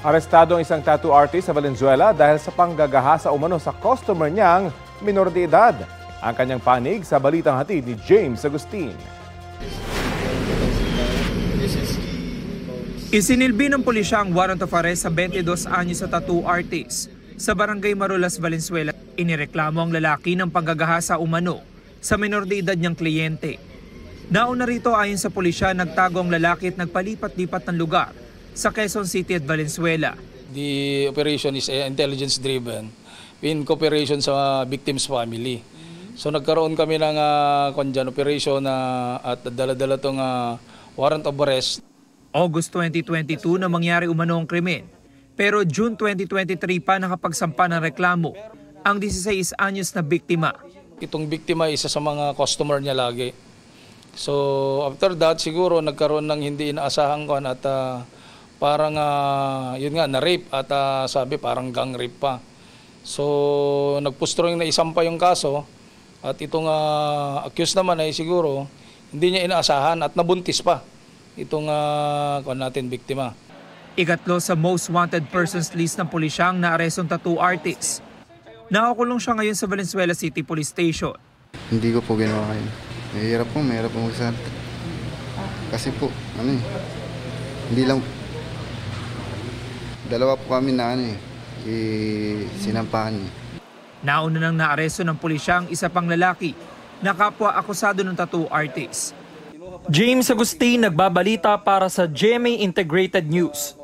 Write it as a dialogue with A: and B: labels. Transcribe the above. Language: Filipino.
A: Arestado ang isang tattoo artist sa Valenzuela dahil sa panggagahasa umano sa customer niyang minor de edad. Ang kanyang panig sa balitang hatid ni James Agustin.
B: Isinilbi ng pulisya ang warrant of arrest sa 22 anyos sa tattoo artist sa Barangay Marulas, Valenzuela. Inireklamo ang lalaki ng panggagahasa umano sa minor de edad niyang kliyente. Nauna rito ayon sa pulisya, nagtago ang lalaki at nagpalipat-lipat ng lugar sa Quezon City at Valenzuela.
C: The operation is intelligence-driven in cooperation sa victim's family. So nagkaroon kami ng operation at dala-dala itong warrant of arrest.
B: August 2022 na mangyari umano ang krimen. Pero June 2023 pa nakapagsampa ng reklamo ang 16 anyos na biktima.
C: Itong biktima isa sa mga customer niya lagi. So after that siguro nagkaroon ng hindi inaasahang kon at parang yun nga na-rape at sabi parang gang rape pa. So nagpustro na isampa yung kaso at itong accused naman ay siguro hindi niya inaasahan at nabuntis pa itong natin biktima.
B: Ikatlo sa most wanted persons list ng pulisyang naarestong tattoo artist. Nakakulong siya ngayon sa Valenzuela City Police Station.
D: Hindi ko po ginawa kayo. Mahirap po magsalita. Kasi po, hindi lang, dalawa po kami na sinampahan niya.
B: Nauna nang naaresto ng pulisya ang isa pang lalaki na kapwa akusado ng tattoo artist. James Agustin, nagbabalita para sa GMA Integrated News.